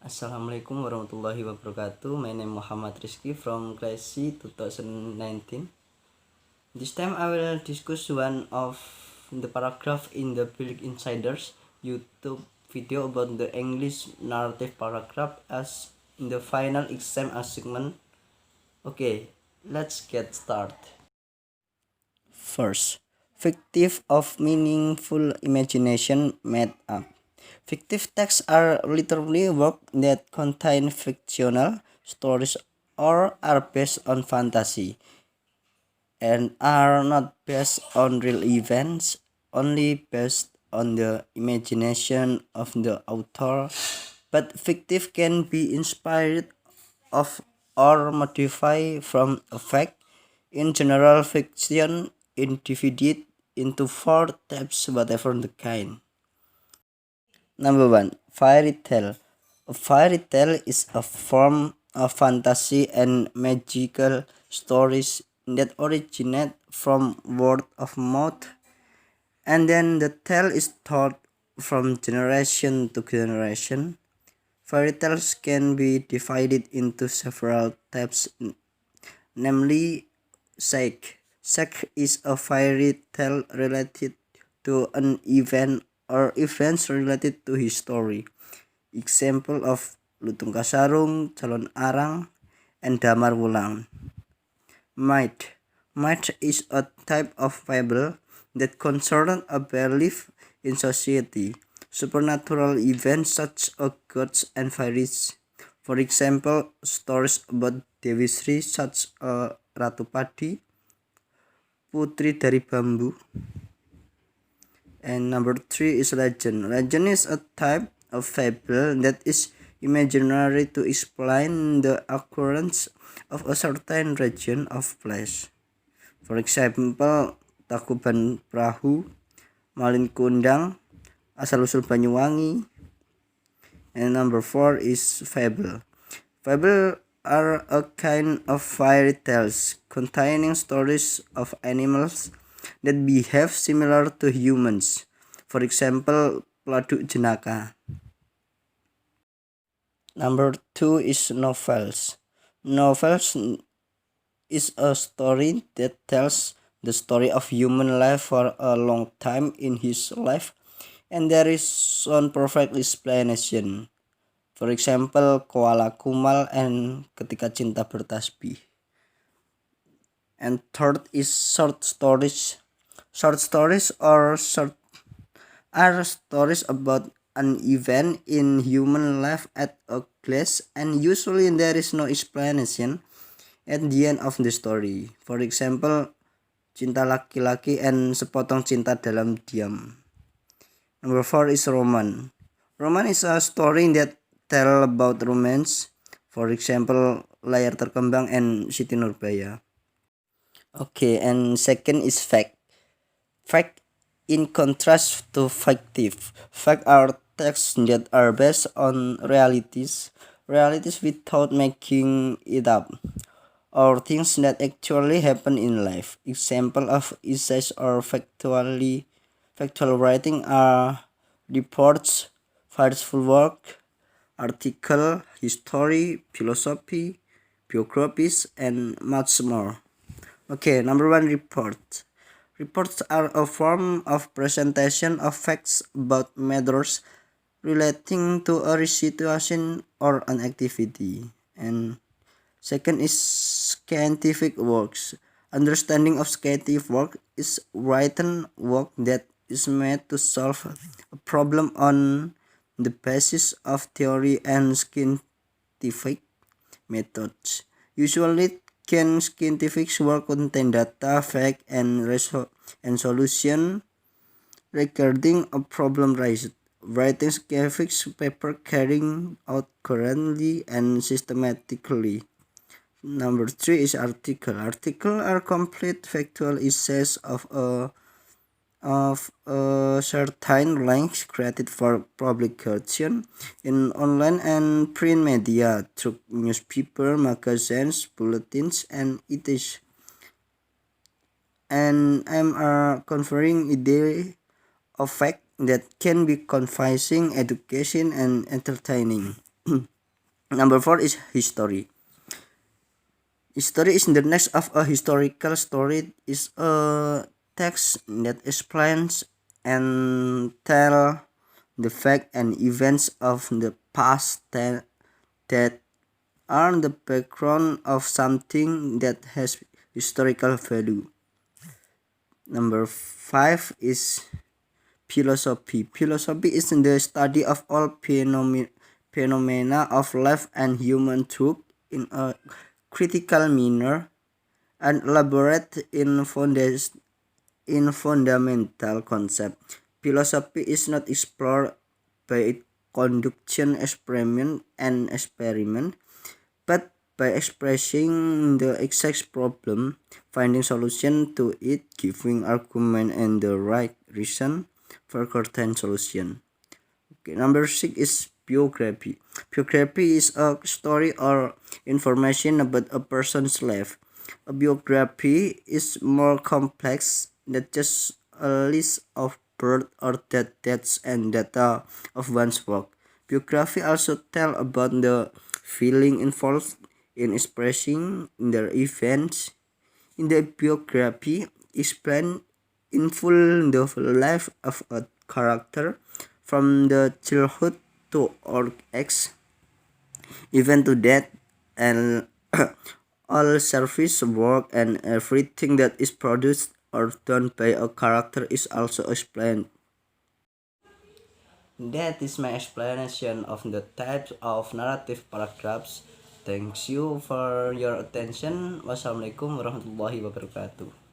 Assalamualaikum warahmatullahi wabarakatuh. My name is Muhammad Rizky from class C 2019. This time I will discuss one of the paragraph in the Public Insider's YouTube video about the English narrative paragraph as in the final exam assignment. Okay, let's get started. First, fictive of meaningful imagination made up. Fictive texts are literally works that contain fictional stories or are based on fantasy and are not based on real events, only based on the imagination of the author. But fictive can be inspired of or modified from a fact. In general, fiction is divided into four types, whatever the kind. Number one, fairy tale. A fairy tale is a form of fantasy and magical stories that originate from word of mouth, and then the tale is told from generation to generation. Fairy tales can be divided into several types, namely sage. Sage is a fairy tale related to an event or events related to history. Example of Lutung Kasarung, Calon Arang, and Damar Wulang. Myth. Myth is a type of fable that concerns a belief in society, supernatural events such as gods and fairies. For example, stories about Dewi Sri such as Ratu Padi, Putri dari Bambu. And number 3 is legend. Legend is a type of fable that is imaginary to explain the occurrence of a certain region of place. For example, Takuban Perahu, Malin Kundang, Asal-usul Banyuwangi. And number 4 is fable. Fable are a kind of fairy tales containing stories of animals that behave similar to humans. For example, Peladuk Jenaka. Number 2 is novels. Novels is a story that tells the story of human life for a long time in his life, and there is one perfect explanation. For example, Koala Kumal and Ketika Cinta Bertasbih. And third is short stories. Short stories are stories about an event in human life at a glance, and usually there is no explanation at the end of the story. For example, Cinta Laki-laki and Sepotong Cinta Dalam Diam. Number 4 is roman. Roman is a story that tell about romance. For example, Layar Terkembang and Siti Nurbaya. Okay, and second is fact. Fact in contrast to fictive. Fact are texts that are based on realities without making it up, or things that actually happen in life. Example of essays or factual writing are reports, factual work, article, history, philosophy, biographies, and much more. Okay, number 1, report. Reports are a form of presentation of facts about matters relating to a situation or an activity. And second is scientific works. Understanding of scientific work is written work that is made to solve a problem on the basis of theory and scientific methods. Usually, scientific work contain data, fact, and solution regarding a problem raised. Writing scientific paper carrying out currently and systematically. Number 3 is article. Article are complete factual essays of a certain length created for publication in online and print media through newspaper, magazines, bulletins, and etc. And I'm conferring idea of fact that can be confusing, education, and entertaining. Number 4 is history. History is the next of a historical story is a text that explains and tell the fact and events of the past that are the background of something that has historical value. Number 5 is philosophy. Philosophy is the study of all phenomena of life and human truth in a critical manner and elaborate in fundamental concept. Philosophy is not explored by conduction experiment, but by expressing the exact problem, finding solution to it, giving argument and the right reason for certain solution. Okay, number 6 is biography. Biography is a story or information about a person's life. A biography is more complex than just a list of birth or death dates and data of one's work. Biography also tell about the feeling involved in expressing their events. In the biography, explain in full the life of a character from the childhood to old age, even to death, and all service work and everything that is produced or done by a character is also explained. That is my explanation of the types of narrative paragraphs. Thanks you for your attention. Wassalamualaikum warahmatullahi wabarakatuh.